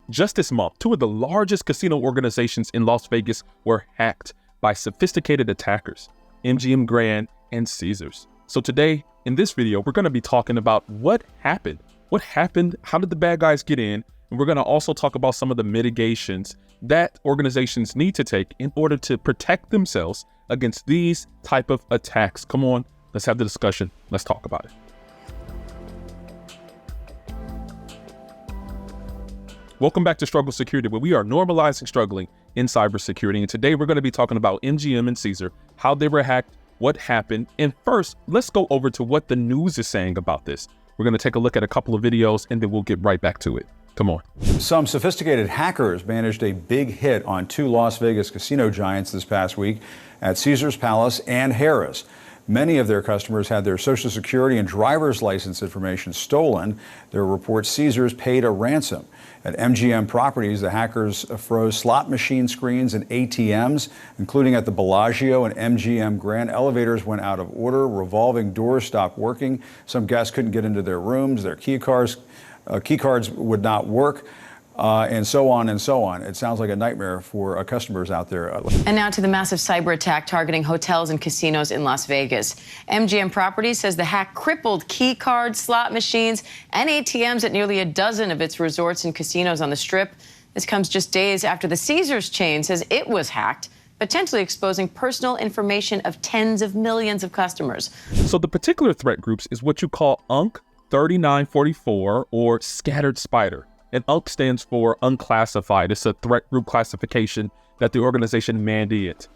Just this month, two of the largest casino organizations in Las Vegas were hacked by sophisticated attackers, MGM Grand and Caesars. So today, in this video, we're going to be talking about what happened. What happened? How did the bad guys get in? And we're going to also talk about some of the mitigations that organizations need to take in order to protect themselves against these type of attacks. Come on, let's have the discussion. Let's talk about it. Welcome back to Struggle Security, where we are normalizing struggling in cybersecurity. And today we're going to be talking about MGM and Caesar, how they were hacked, what happened. And first, let's go over to what the news is saying about this. We're going to take a look at a couple of videos and then we'll get right back to it. Come on. Some sophisticated hackers managed a big hit on two Las Vegas casino giants this past week at Caesars Palace and Harrah's. Many of their customers had their Social Security and driver's license information stolen. There are reports Caesars paid a ransom. At MGM properties, the hackers froze slot machine screens and ATMs, including at the Bellagio and MGM Grand. Elevators went out of order. Revolving doors stopped working. Some guests couldn't get into their rooms. Their key cards would not work. And so on and so on. It sounds like a nightmare for customers out there. And now to the massive cyber attack targeting hotels and casinos in Las Vegas. MGM Properties says the hack crippled key cards, slot machines, and ATMs at nearly a dozen of its resorts and casinos on the Strip. This comes just days after the Caesars chain says it was hacked, potentially exposing personal information of tens of millions of customers. So the particular threat groups is what you call UNC 3944 or Scattered Spider. And UNC stands for unclassified. It's a threat group classification that the organization mandated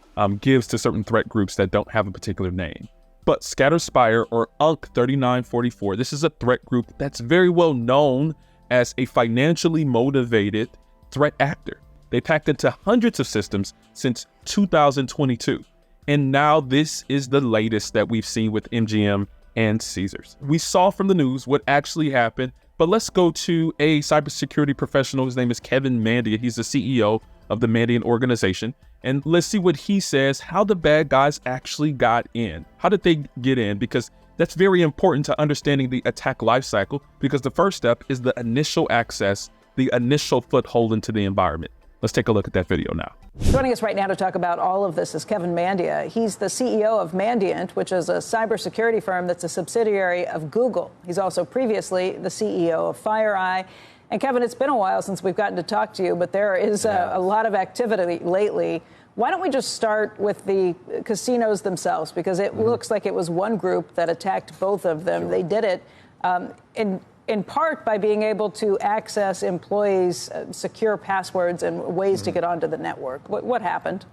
gives to certain threat groups that don't have a particular name. But Scattered Spider or UNC 3944, this is a threat group that's very well known as a financially motivated threat actor. They've hacked into hundreds of systems since 2022. And now this is the latest that we've seen with MGM and Caesars. We saw from the news what actually happened. But let's go to a cybersecurity professional. His name is Kevin Mandia. He's the CEO of the Mandiant organization. And let's see what he says, how the bad guys actually got in. How did they get in? Because that's very important to understanding the attack lifecycle, because the first step is the initial access, the initial foothold into the environment. Let's take a look at that video now. Joining us right now to talk about all of this is Kevin Mandia. He's the CEO of Mandiant, which is a cybersecurity firm that's a subsidiary of Google. He's also previously the CEO of FireEye. And Kevin, it's been a while since we've gotten to talk to you, but there is a lot of activity lately. Why don't we just start with the casinos themselves? Because it looks like it was one group that attacked both of them. Sure. They did it in part by being able to access employees' secure passwords and ways to get onto the network. What happened?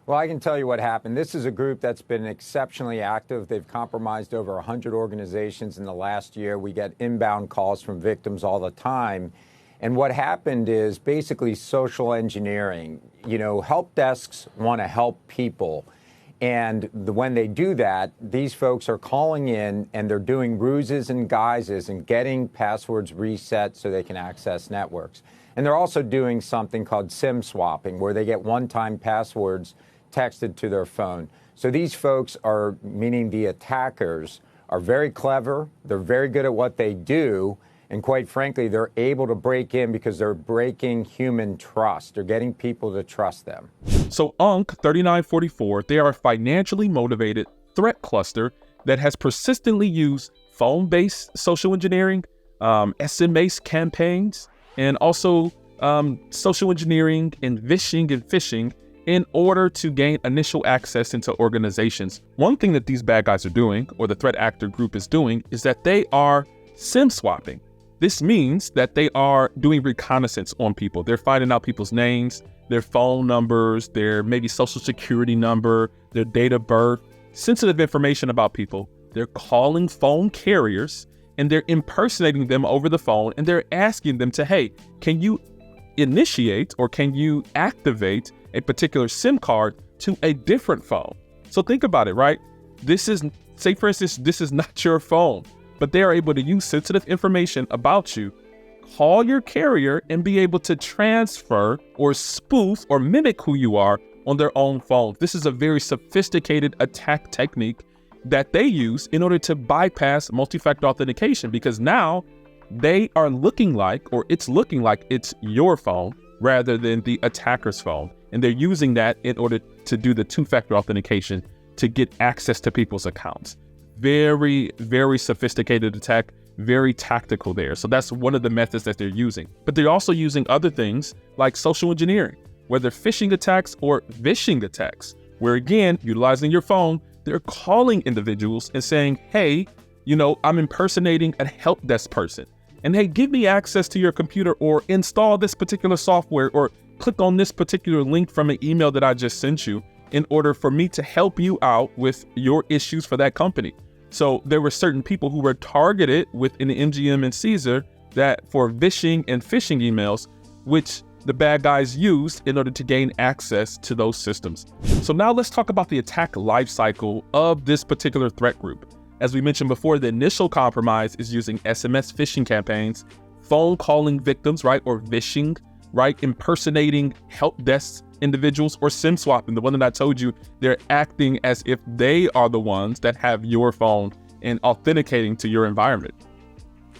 Well, I can tell you what happened. This is a group that's been exceptionally active. They've compromised over 100 organizations in the last year. We get inbound calls from victims all the time. And what happened is basically social engineering. You know, help desks want to help people. And when they do that, these folks are calling in and they're doing ruses and guises and getting passwords reset so they can access networks. And they're also doing something called SIM swapping, where they get one-time passwords texted to their phone. So these folks are, meaning the attackers, are very clever. They're very good at what they do. And quite frankly, they're able to break in because they're breaking human trust. They're getting people to trust them. So UNC 3944, they are a financially motivated threat cluster that has persistently used phone-based social engineering, SMS campaigns, and also social engineering and phishing in order to gain initial access into organizations. One thing that these bad guys are doing, or the threat actor group is doing, is that they are SIM swapping. This means that they are doing reconnaissance on people. They're finding out people's names, their phone numbers, their maybe social security number, their date of birth, sensitive information about people. They're calling phone carriers and they're impersonating them over the phone, and they're asking them to, hey, can you initiate or can you activate a particular SIM card to a different phone? So think about it, right? This is, say for instance, this is not your phone, but they are able to use sensitive information about you, call your carrier, and be able to transfer or spoof or mimic who you are on their own phone. This is a very sophisticated attack technique that they use in order to bypass multi-factor authentication, because now they are looking like, or it's looking like it's your phone rather than the attacker's phone. And they're using that in order to do the two-factor authentication to get access to people's accounts. Very, very sophisticated attack, very tactical there. So that's one of the methods that they're using. But they're also using other things like social engineering, whether phishing attacks or vishing attacks, where again, utilizing your phone, they're calling individuals and saying, hey, I'm impersonating a help desk person. And hey, give me access to your computer or install this particular software or click on this particular link from an email that I just sent you in order for me to help you out with your issues for that company. So there were certain people who were targeted within the MGM and Caesar that for vishing and phishing emails, which the bad guys used in order to gain access to those systems. So now let's talk about the attack lifecycle of this particular threat group. As we mentioned before, the initial compromise is using SMS phishing campaigns, phone calling victims, right, or vishing, right, impersonating help desk individuals, or SIM swapping, the one that I told you, they're acting as if they are the ones that have your phone and authenticating to your environment.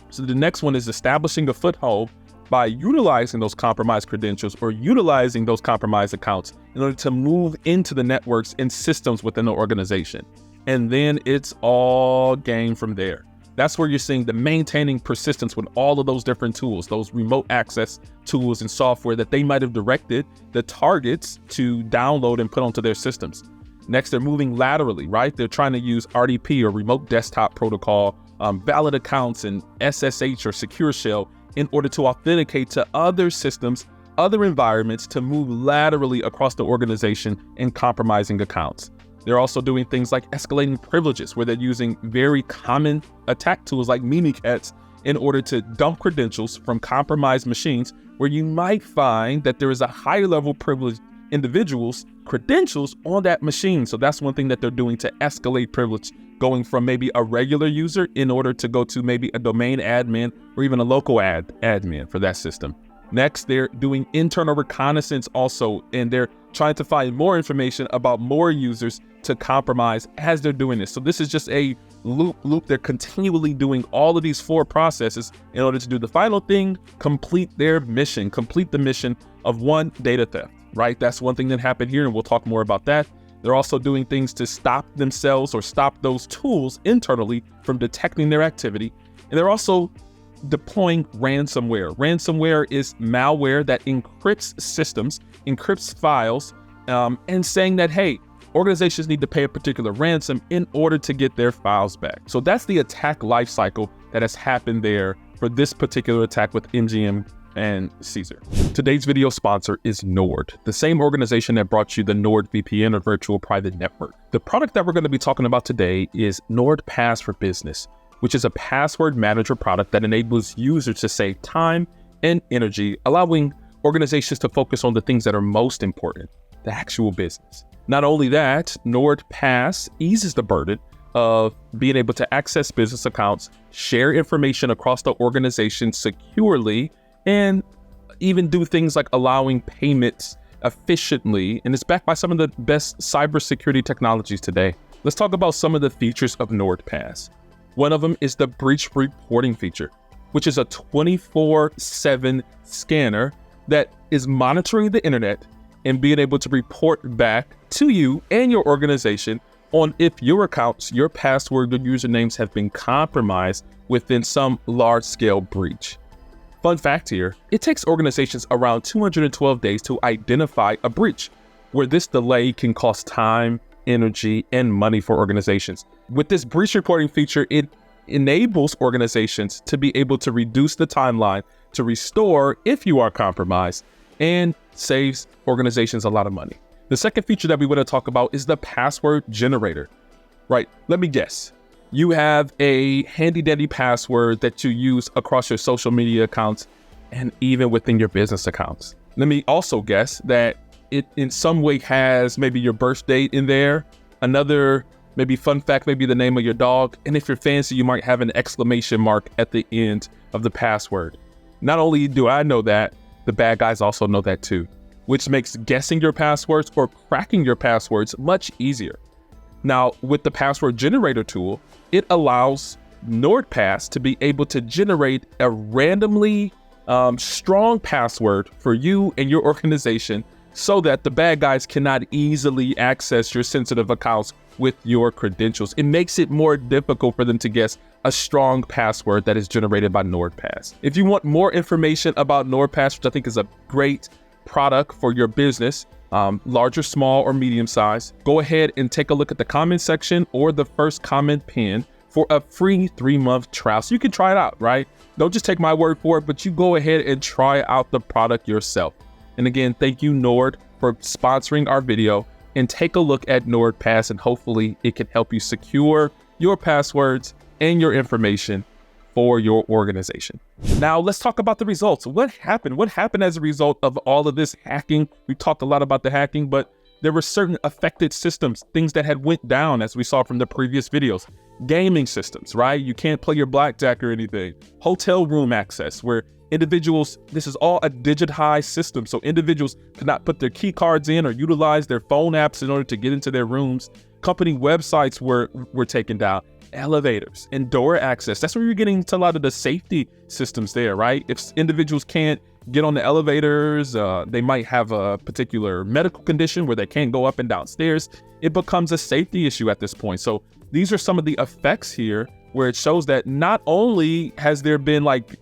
So the next one is establishing a foothold by utilizing those compromised credentials or utilizing those compromised accounts in order to move into the networks and systems within the organization. And then it's all game from there. That's where you're seeing the maintaining persistence with all of those different tools, those remote access tools and software that they might have directed the targets to download and put onto their systems. Next, they're moving laterally, right? They're trying to use RDP or remote desktop protocol, valid accounts and SSH or secure shell in order to authenticate to other systems, other environments to move laterally across the organization and compromising accounts. They're also doing things like escalating privileges, where they're using very common attack tools like Mimikatz in order to dump credentials from compromised machines where you might find that there is a higher level privileged individual's credentials on that machine. So that's one thing that they're doing to escalate privilege, going from maybe a regular user in order to go to maybe a domain admin or even a local admin for that system. Next, they're doing internal reconnaissance also, and they're trying to find more information about more users to compromise as they're doing this. So this is just a loop. They're continually doing all of these 4 processes in order to do the final thing, complete their mission, complete the mission of one, data theft, right? That's one thing that happened here, and we'll talk more about that. They're also doing things to stop themselves or stop those tools internally from detecting their activity. And they're also deploying ransomware. Ransomware is malware that encrypts systems, encrypts files, and saying that, hey, organizations need to pay a particular ransom in order to get their files back. So that's the attack lifecycle that has happened there for this particular attack with MGM and Caesar. Today's video sponsor is Nord, the same organization that brought you the Nord VPN or virtual private network. The product that we're going to be talking about today is NordPass for Business, which is a password manager product that enables users to save time and energy, allowing organizations to focus on the things that are most important, the actual business. Not only that, NordPass eases the burden of being able to access business accounts, share information across the organization securely, and even do things like allowing payments efficiently. And it's backed by some of the best cybersecurity technologies today. Let's talk about some of the features of NordPass. One of them is the breach reporting feature, which is a 24/7 scanner that is monitoring the internet and being able to report back to you and your organization on if your accounts, your password, your usernames have been compromised within some large-scale breach. Fun fact here, it takes organizations around 212 days to identify a breach, where this delay can cost time, energy, and money for organizations. With this breach reporting feature, it enables organizations to be able to reduce the timeline to restore if you are compromised, and saves organizations a lot of money. The second feature that we want to talk about is the password generator, right? Let me guess. You have a handy dandy password that you use across your social media accounts and even within your business accounts. Let me also guess that it in some way has maybe your birth date in there, another maybe fun fact, maybe the name of your dog. And if you're fancy, you might have an exclamation mark at the end of the password. Not only do I know that, the bad guys also know that too, which makes guessing your passwords or cracking your passwords much easier. Now, with the password generator tool, it allows NordPass to be able to generate a randomly strong password for you and your organization so that the bad guys cannot easily access your sensitive accounts with your credentials. It makes it more difficult for them to guess a strong password that is generated by NordPass. If you want more information about NordPass, which I think is a great product for your business, large or small or medium size, go ahead and take a look at the comment section or the first comment pinned for a free 3-month trial. So you can try it out, right? Don't just take my word for it, but you go ahead and try out the product yourself. And again, thank you, Nord, for sponsoring our video. And take a look at NordPass, and hopefully it can help you secure your passwords and your information for your organization. Now let's talk about the results. What happened? What happened as a result of all of this hacking? We talked a lot about the hacking, but there were certain affected systems, things that had went down, as we saw from the previous videos. Gaming systems, right? You can't play your blackjack or anything. Hotel room access, where individuals, this is all a digitized system, so individuals cannot put their key cards in or utilize their phone apps in order to get into their rooms. Company websites were taken down. Elevators and door access. That's where you're getting into a lot of the safety systems there, right? If individuals can't get on the elevators, they might have a particular medical condition where they can't go up and downstairs. It becomes a safety issue at this point. So these are some of the effects here where it shows that not only has there been like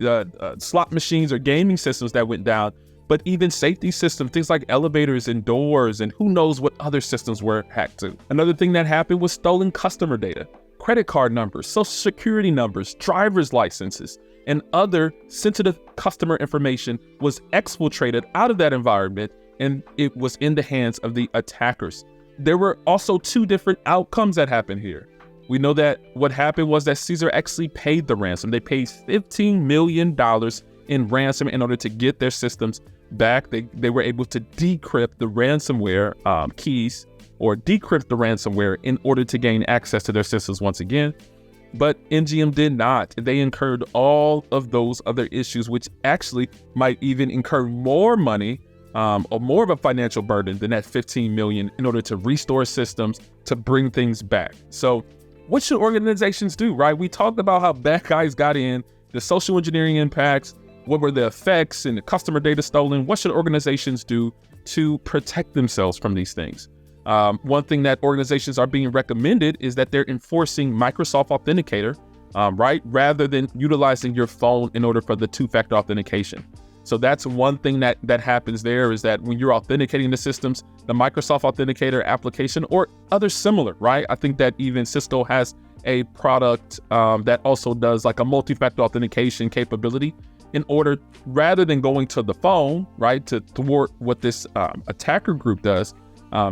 slot machines or gaming systems that went down, but even safety systems, things like elevators and doors, and who knows what other systems were hacked to. Another thing that happened was stolen customer data. Credit card numbers, social security numbers, driver's licenses, and other sensitive customer information was exfiltrated out of that environment, and it was in the hands of the attackers. There were also 2 different outcomes that happened here. We know that what happened was that Caesar actually paid the ransom. They paid $15 million in ransom in order to get their systems back. They were able to decrypt the ransomware keys, or decrypt the ransomware in order to gain access to their systems once again. But MGM did not. They incurred all of those other issues, which actually might even incur more money or more of a financial burden than that $15 million in order to restore systems, to bring things back. So what should organizations do, right? We talked about how bad guys got in, the social engineering impacts, what were the effects, and the customer data stolen. What should organizations do to protect themselves from these things? One thing that organizations are being recommended is that they're enforcing Microsoft Authenticator, right? Rather than utilizing your phone in order for the 2-factor authentication. So that's one thing that happens there, is that when you're authenticating the systems, the Microsoft Authenticator application or others similar, right? I think that even Cisco has a product that also does like a multi-factor authentication capability, in order, rather than going to the phone, right, to thwart what this attacker group does.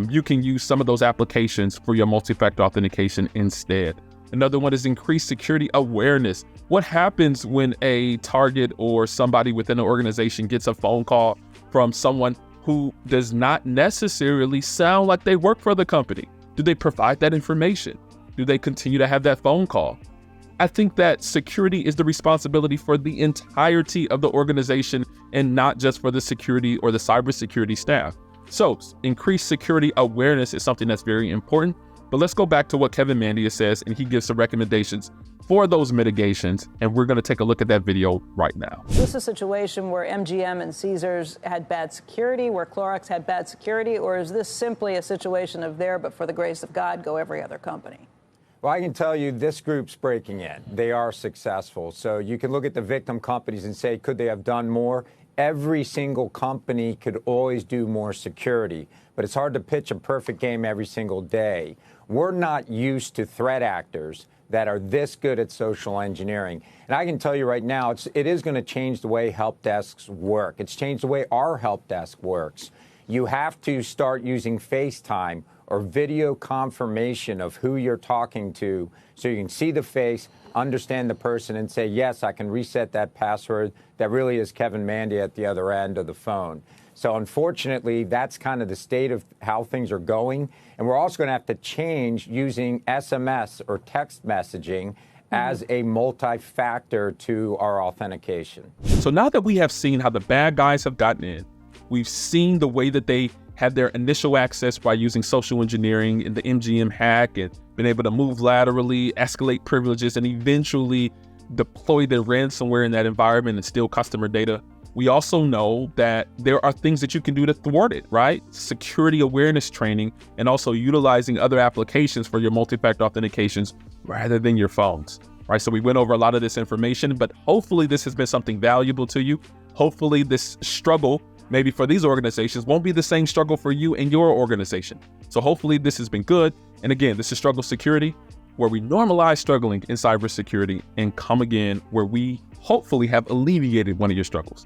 You can use some of those applications for your multi-factor authentication instead. Another one is increased security awareness. What happens when a target or somebody within an organization gets a phone call from someone who does not necessarily sound like they work for the company? Do they provide that information? Do they continue to have that phone call? I think that security is the responsibility for the entirety of the organization and not just for the security or the cybersecurity staff. So increased security awareness is something that's very important. But let's go back to what Kevin Mandia says, and he gives some recommendations for those mitigations, and we're going to take a look at that video right now. Is this a situation where MGM and Caesars had bad security, where Clorox had bad security, or is this simply a situation of there, but for the grace of God, go every other company? Well, I can tell you this group's breaking in. They are successful. So you can look at the victim companies and say, could they have done more? Every single company could always do more security, but it's hard to pitch a perfect game every single day. We're not used to threat actors that are this good at social engineering. And I can tell you right now, it is going to change the way help desks work. It's changed the way our help desk works. You have to start using FaceTime or video confirmation of who you're talking to so you can see the face, understand the person, and say, yes, I can reset that password. That really is Kevin Mandia at the other end of the phone. So unfortunately, that's kind of the state of how things are going. And we're also going to have to change using SMS or text messaging as a multi-factor to our authentication. So now that we have seen how the bad guys have gotten in, we've seen the way that they had their initial access by using social engineering in the MGM hack and been able to move laterally, escalate privileges, and eventually deploy their ransomware in that environment and steal customer data. We also know that there are things that you can do to thwart it, right? Security awareness training and also utilizing other applications for your multi-factor authentications rather than your phones, right? So we went over a lot of this information, but hopefully this has been something valuable to you. Hopefully this struggle, maybe for these organizations, won't be the same struggle for you and your organization. So hopefully this has been good. And again, this is Struggle Security, where we normalize struggling in cybersecurity and come again where we hopefully have alleviated one of your struggles.